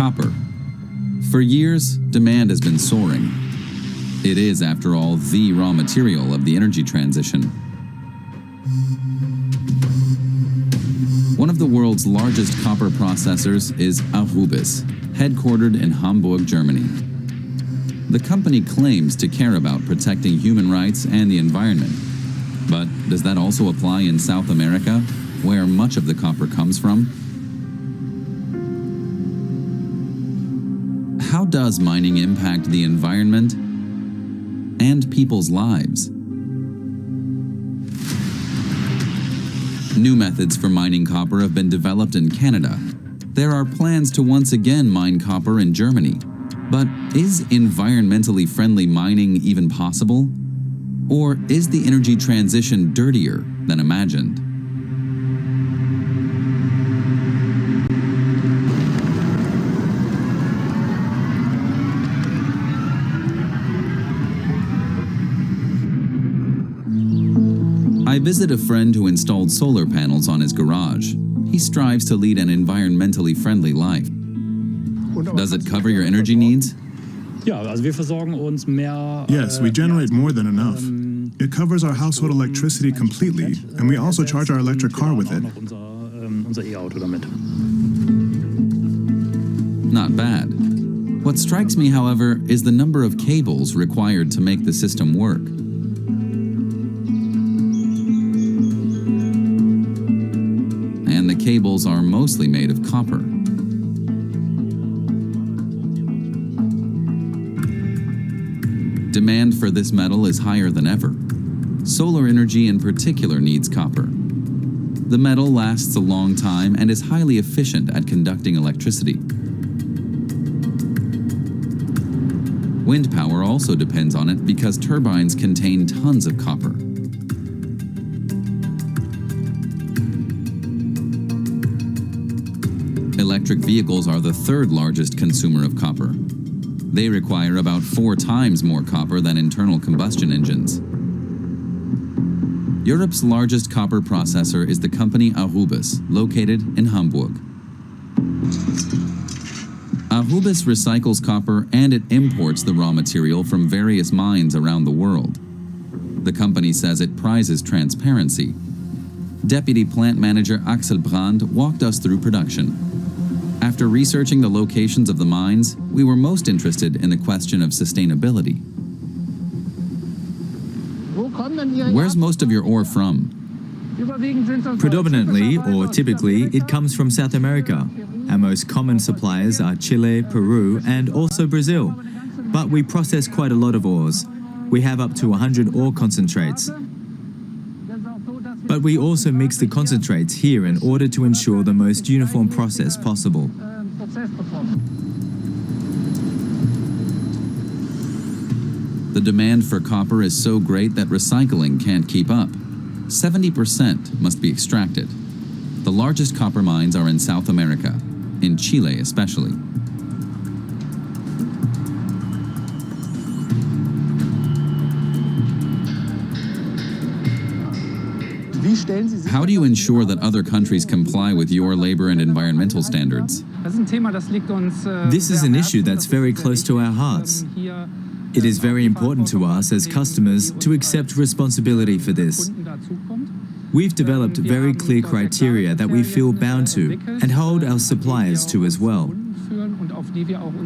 Copper. For years, demand has been soaring. It is, after all, the raw material of the energy transition. One of the world's largest copper processors is Aurubis, headquartered in Hamburg, Germany. The company claims to care about protecting human rights and the environment. But does that also apply in South America, where much of the copper comes from? How does mining impact the environment and people's lives? New methods for mining copper have been developed in Canada. There are plans to once again mine copper in Germany. But is environmentally friendly mining even possible? Or is the energy transition dirtier than imagined? I visit a friend who installed solar panels on his garage. He strives to lead an environmentally friendly life. Does it cover your energy needs? Yes, we generate more than enough. It covers our household electricity completely, and we also charge our electric car with it. Not bad. What strikes me, however, is the number of cables required to make the system work. And the cables are mostly made of copper. Demand for this metal is higher than ever. Solar energy in particular needs copper. The metal lasts a long time and is highly efficient at conducting electricity. Wind power also depends on it because turbines contain tons of copper. Electric vehicles are the third largest consumer of copper. They require about 4 times more copper than internal combustion engines. Europe's largest copper processor is the company Aurubis, located in Hamburg. Aurubis recycles copper and it imports the raw material from various mines around the world. The company says it prizes transparency. Deputy Plant Manager Axel Brand walked us through production. After researching the locations of the mines, we were most interested in the question of sustainability. Where's most of your ore from? Predominantly, or typically, it comes from South America. Our most common suppliers are Chile, Peru, and also Brazil. But we process quite a lot of ores. We have up to 100 ore concentrates. But we also mix the concentrates here in order to ensure the most uniform process possible. The demand for copper is so great that recycling can't keep up. 70% must be extracted. The largest copper mines are in South America, in Chile especially. How do you ensure that other countries comply with your labor and environmental standards? This is an issue that's very close to our hearts. It is very important to us as customers to accept responsibility for this. We've developed very clear criteria that we feel bound to and hold our suppliers to as well.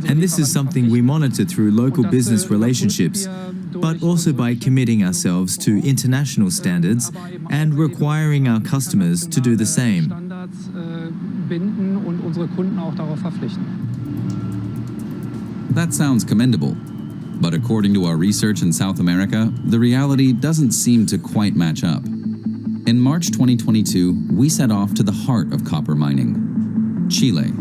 And this is something we monitor through local business relationships, but also by committing ourselves to international standards and requiring our customers to do the same. That sounds commendable. But according to our research in South America, the reality doesn't seem to quite match up. In March 2022, we set off to the heart of copper mining, Chile.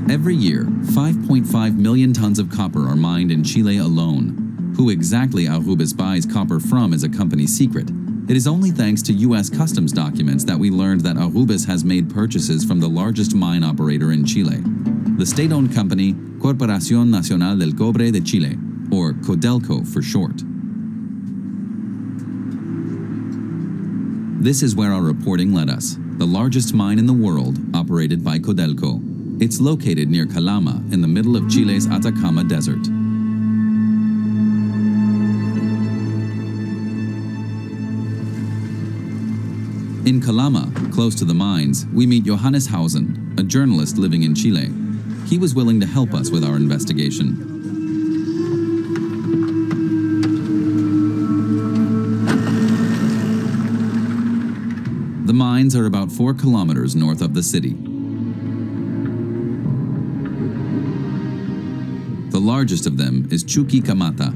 Every year, 5.5 million tons of copper are mined in Chile alone. Who exactly Aurubis buys copper from is a company secret. It is only thanks to U.S. customs documents that we learned that Aurubis has made purchases from the largest mine operator in Chile, the state-owned company Corporación Nacional del Cobre de Chile, or Codelco for short. This is where our reporting led us, the largest mine in the world operated by Codelco. It's located near Calama in the middle of Chile's Atacama Desert. In Calama, close to the mines, we meet Johannes Hausen, a journalist living in Chile. He was willing to help us with our investigation. The mines are about 4 kilometers north of the city. The largest of them is Chuquicamata,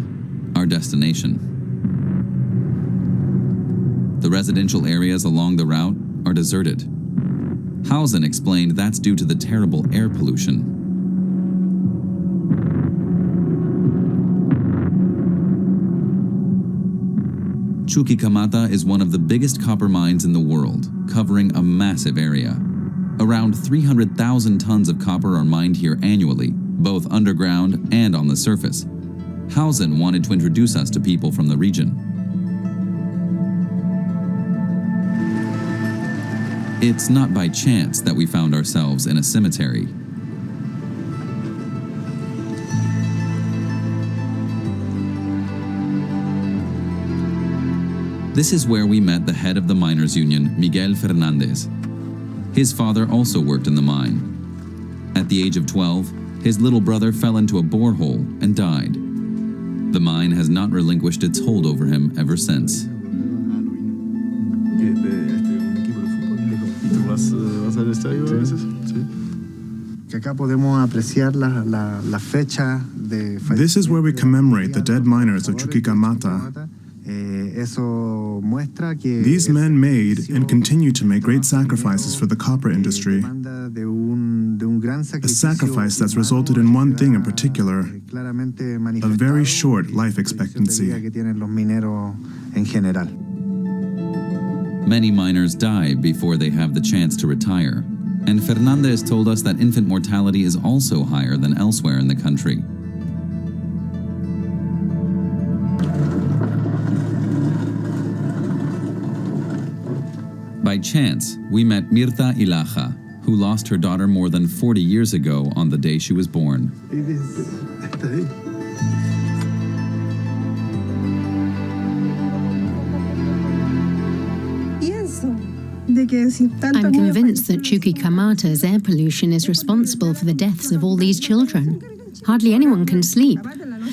our destination. The residential areas along the route are deserted. Hausen explained that's due to the terrible air pollution. Chuquicamata is one of the biggest copper mines in the world, covering a massive area. Around 300,000 tons of copper are mined here annually, both underground and on the surface. Hausen wanted to introduce us to people from the region. It's not by chance that we found ourselves in a cemetery. This is where we met the head of the miners' union, Miguel Fernandez. His father also worked in the mine. At the age of 12, his little brother fell into a borehole and died. The mine has not relinquished its hold over him ever since. This is where we commemorate the dead miners of Chuquicamata. These men made and continue to make great sacrifices for the copper industry. A sacrifice that's resulted in one thing in particular, a very short life expectancy. Many miners die before they have the chance to retire, and Fernandez told us that infant mortality is also higher than elsewhere in the country. By chance, we met Mirta Ilaja, who lost her daughter more than 40 years ago on the day she was born. I'm convinced that Chuquicamata's air pollution is responsible for the deaths of all these children. Hardly anyone can sleep.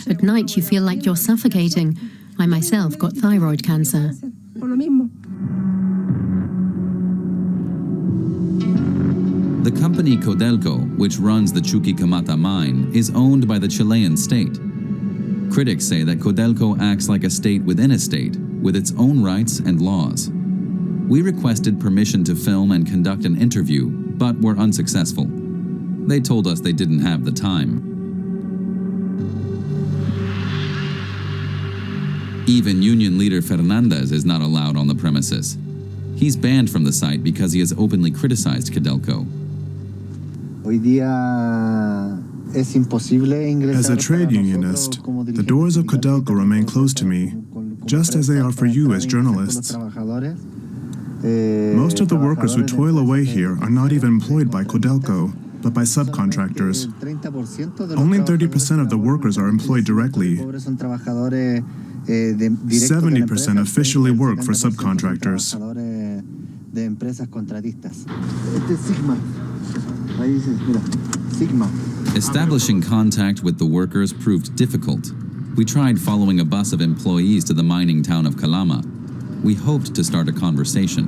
At night you feel like you're suffocating. I myself got thyroid cancer. The company Codelco, which runs the Chuquicamata mine, is owned by the Chilean state. Critics say that Codelco acts like a state within a state, with its own rights and laws. We requested permission to film and conduct an interview, but were unsuccessful. They told us they didn't have the time. Even union leader Fernandez is not allowed on the premises. He's banned from the site because he has openly criticized Codelco. As a trade unionist, the doors of Codelco remain closed to me, just as they are for you as journalists. Most of the workers who toil away here are not even employed by Codelco, but by subcontractors. Only 30% of the workers are employed directly. 70% officially work for subcontractors. Establishing contact with the workers proved difficult. We tried following a bus of employees to the mining town of Calama. We hoped to start a conversation.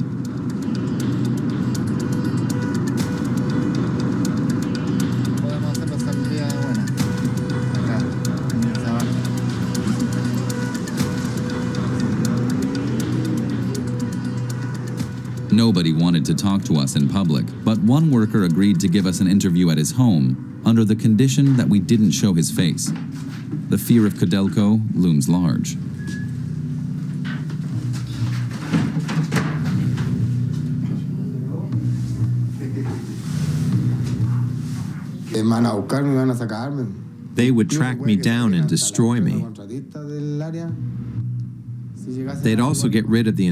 Nobody wanted to talk to us in public, but one worker agreed to give us an interview at his home under the condition that we didn't show his face. The fear of Codelco looms large. They would track me down and destroy me. They'd also get rid of the